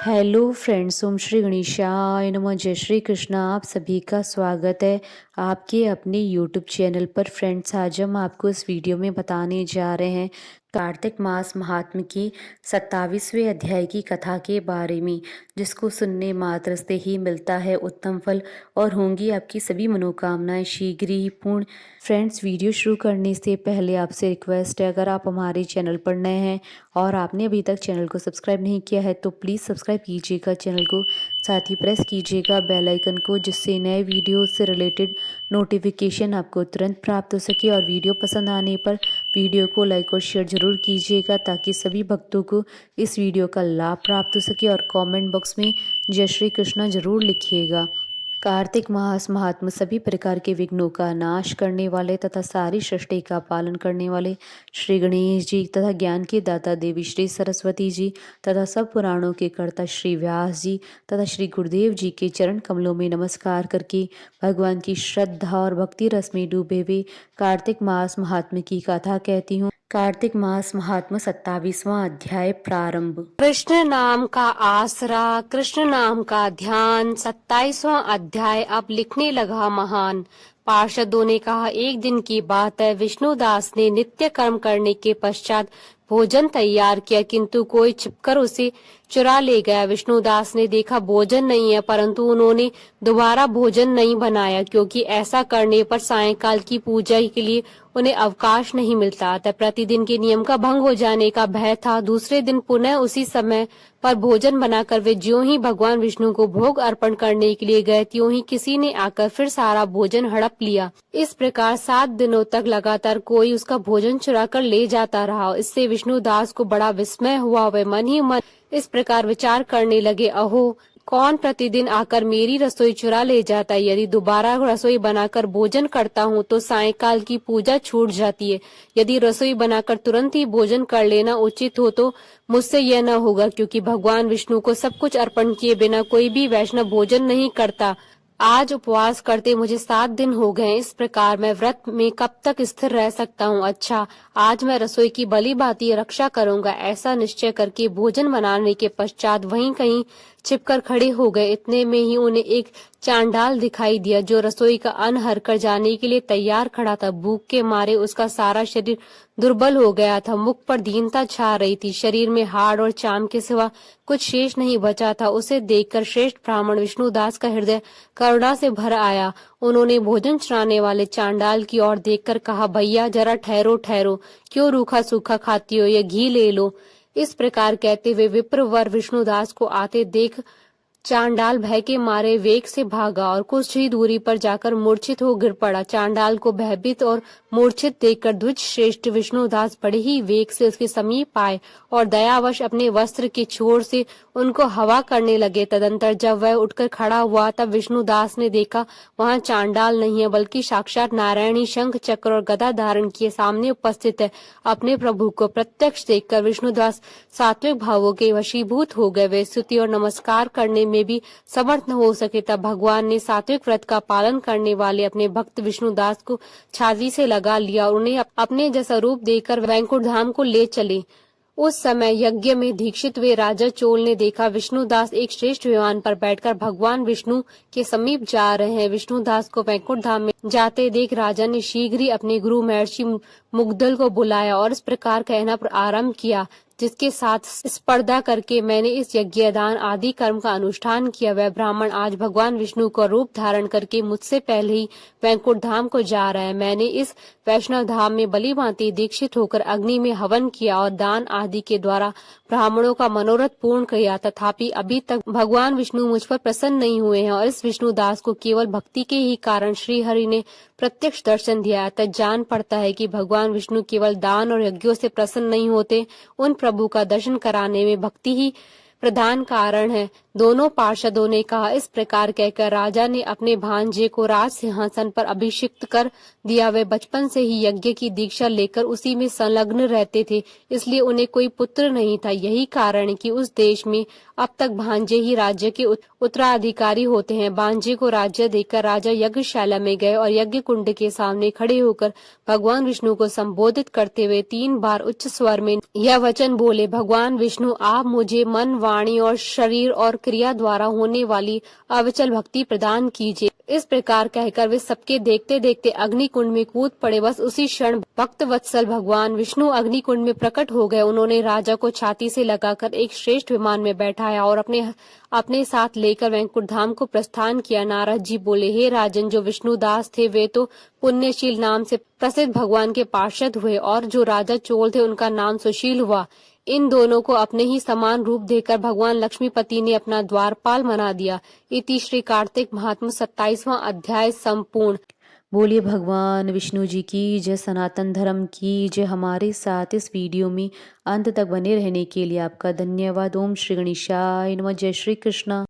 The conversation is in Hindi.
हेलो फ्रेंड्स, ओम श्री गणेशाय नमः। जय श्री कृष्णा। आप सभी का स्वागत है आपके अपने यूट्यूब चैनल पर। फ्रेंड्स, आज हम आपको इस वीडियो में बताने जा रहे हैं कार्तिक मास महात्म्य की 27वें अध्याय की कथा के बारे में, जिसको सुनने मात्र से ही मिलता है उत्तम फल और होंगी आपकी सभी मनोकामनाएं शीघ्र ही पूर्ण। फ्रेंड्स, वीडियो शुरू करने से पहले आपसे रिक्वेस्ट है, अगर आप हमारे चैनल पर नए हैं और आपने अभी तक चैनल को सब्सक्राइब नहीं किया है तो प्लीज़ सब्सक्राइब कीजिएगा चैनल को, साथ ही प्रेस कीजिएगा बेल आइकन को, जिससे नए वीडियो से रिलेटेड नोटिफिकेशन आपको तुरंत प्राप्त हो सके। और वीडियो पसंद आने पर वीडियो को लाइक और शेयर ज़रूर कीजिएगा, ताकि सभी भक्तों को इस वीडियो का लाभ प्राप्त हो सके। और कमेंट बॉक्स में जय श्री कृष्णा जरूर लिखिएगा। कार्तिक मास महात्म सभी प्रकार के विघ्नों का नाश करने वाले तथा सारी सृष्टि का पालन करने वाले श्री गणेश जी तथा ज्ञान के दाता देवी श्री सरस्वती जी तथा सब पुराणों के कर्ता श्री व्यास जी तथा श्री गुरुदेव जी के चरण कमलों में नमस्कार करके भगवान की श्रद्धा और भक्ति रस में डूबे हुए कार्तिक मास महात्म्य की कथा कहती हूँ। कार्तिक मास महात्म्य 27वां अध्याय प्रारंभ। कृष्ण नाम का आसरा, कृष्ण नाम का ध्यान। 27वां अध्याय अब लिखने लगा महान। पार्षदों ने कहा, एक दिन की बात है, विष्णुदास ने नित्य कर्म करने के पश्चात भोजन तैयार किया, किंतु कोई छिपकर उसे चुरा ले गया। विष्णुदास ने देखा भोजन नहीं है, परंतु उन्होंने दोबारा भोजन नहीं बनाया, क्योंकि ऐसा करने पर सायंकाल की पूजा के लिए उन्हें अवकाश नहीं मिलता। अतः प्रतिदिन के नियम का भंग हो जाने का भय था। दूसरे दिन पुनः उसी समय पर भोजन बनाकर वे ज्यों ही भगवान विष्णु को भोग अर्पण करने के लिए गए, त्यों ही किसी ने आकर फिर सारा भोजन हड़प लिया। इस प्रकार 7 दिनों तक लगातार कोई उसका भोजन चुरा कर ले जाता रहा। इससे विष्णुदास को बड़ा विस्मय हुआ। वे मन ही मन इस प्रकार विचार करने लगे, अहो, कौन प्रतिदिन आकर मेरी रसोई चुरा ले जाता है। यदि दोबारा रसोई बनाकर भोजन करता हूँ तो सायंकाल की पूजा छूट जाती है। यदि रसोई बनाकर तुरंत ही भोजन कर लेना उचित हो तो मुझसे यह न होगा, क्योंकि भगवान विष्णु को सब कुछ अर्पण किए बिना कोई भी वैष्णव भोजन नहीं करता। आज उपवास करते मुझे 7 दिन हो गए। इस प्रकार मैं व्रत में कब तक स्थिर रह सकता हूँ। अच्छा, आज मैं रसोई की भली भांति रक्षा करूंगा। ऐसा निश्चय करके भोजन बनाने के पश्चात वहीं कहीं छिपकर खड़े हो गए। इतने में ही उन्हें एक चांडाल दिखाई दिया, जो रसोई का अन्न हर कर जाने के लिए तैयार खड़ा था। भूख के मारे उसका सारा शरीर दुर्बल हो गया था। मुख पर दीनता छा रही थी। शरीर में हाड़ और चाम के सिवा कुछ शेष नहीं बचा था। उसे देखकर श्रेष्ठ ब्राह्मण विष्णुदास का हृदय करुणा से भर आया। उन्होंने भोजन चुराने वाले चांडाल की ओर देखकर कहा, भैया जरा ठहरो ठहरो, क्यों रूखा सूखा खाती हो, ये घी ले लो। इस प्रकार कहते हुए विप्रवर विष्णुदास को आते देख चांडाल भय के मारे वेग से भागा और कुछ ही दूरी पर जाकर मूर्छित हो गिर पड़ा। चांडाल को भयभीत और मूर्छित देखकर द्विज श्रेष्ठ विष्णुदास बड़े ही वेग से उसके समीप आए और दयावश अपने वस्त्र के छोर से उनको हवा करने लगे। तदंतर जब वह उठकर खड़ा हुआ तब विष्णुदास ने देखा वहां चांडाल नहीं है, बल्कि साक्षात नारायणी शंख चक्र और गदा धारण किए सामने उपस्थित है। अपने प्रभु को प्रत्यक्ष देखकर विष्णुदास सात्विक भावों के वशीभूत हो गए। वे स्तुति और नमस्कार करने में भी समर्थ न हो सके। तब भगवान ने सात्विक व्रत का पालन करने वाले अपने भक्त विष्णुदास को छाती से लगा लिया और उन्हें अपने जैसा रूप देकर वैकुंठ धाम को ले चले। उस समय यज्ञ में दीक्षित हुए राजा चोल ने देखा विष्णुदास एक श्रेष्ठ विमान पर बैठकर भगवान विष्णु के समीप जा रहे हैं। विष्णुदास को वैकुंठ धाम में जाते देख राजा ने शीघ्र ही अपने गुरु महर्षि मुग्धल को बुलाया और इस प्रकार कहना आरंभ किया, जिसके साथ स्पर्धा करके मैंने इस यज्ञ दान आदि कर्म का अनुष्ठान किया। वह ब्राह्मण आज भगवान विष्णु का रूप धारण करके मुझसे पहले ही वैकुंठ धाम को जा रहा है। मैंने इस वैष्णव धाम में बलि भांति दीक्षित होकर अग्नि में हवन किया और दान आदि के द्वारा ब्राह्मणों का मनोरथ पूर्ण किया। तथापि अभी तक भगवान विष्णु मुझ पर प्रसन्न नहीं हुए हैं और इस विष्णुदास को केवल भक्ति के ही कारण श्री हरि ने प्रत्यक्ष दर्शन दिया। तब जान पड़ता है कि भगवान विष्णु केवल दान और यज्ञों से प्रसन्न नहीं होते, उन प्रभु का दर्शन कराने में भक्ति ही प्रधान कारण है। दोनों पार्षदों ने कहा। इस प्रकार कहकर राजा ने अपने भांजे को राज सिंहासन पर अभिषिक्त कर दिया। वे बचपन से ही यज्ञ की दीक्षा लेकर उसी में संलग्न रहते थे, इसलिए उन्हें कोई पुत्र नहीं था। यही कारण है कि उस देश में अब तक भांजे ही राज्य के उत्तराधिकारी होते हैं। भांजे को राज्य देकर राजा यज्ञशाला में गए और यज्ञ कुंड के सामने खड़े होकर भगवान विष्णु को संबोधित करते हुए 3 बार उच्च स्वर में यह वचन बोले, भगवान विष्णु, आप मुझे मन, वाणी और शरीर और क्रिया द्वारा होने वाली अविचल भक्ति प्रदान कीजिए। इस प्रकार कहकर वे सबके देखते देखते अग्नि कुंड में कूद पड़े। बस उसी क्षण भक्त वत्सल भगवान विष्णु अग्नि कुंड में प्रकट हो गए। उन्होंने राजा को छाती से लगाकर एक श्रेष्ठ विमान में बैठाया और अपने साथ लेकर वैकुंठ धाम को प्रस्थान किया। नारद जी बोले, हे राजन, जो विष्णुदास थे वे तो पुण्यशील नाम से प्रसिद्ध भगवान के पार्षद हुए और जो राजा चोल थे उनका नाम सुशील हुआ। इन दोनों को अपने ही समान रूप देकर भगवान लक्ष्मीपति ने अपना द्वारपाल बना दिया। इति श्री कार्तिक महात्म्य 27वां अध्याय संपूर्ण। बोलिए भगवान विष्णु जी की जय, सनातन धर्म की जय। हमारे साथ इस वीडियो में अंत तक बने रहने के लिए आपका धन्यवाद। ओम श्री गणेशाय नमः। जय श्री कृष्ण।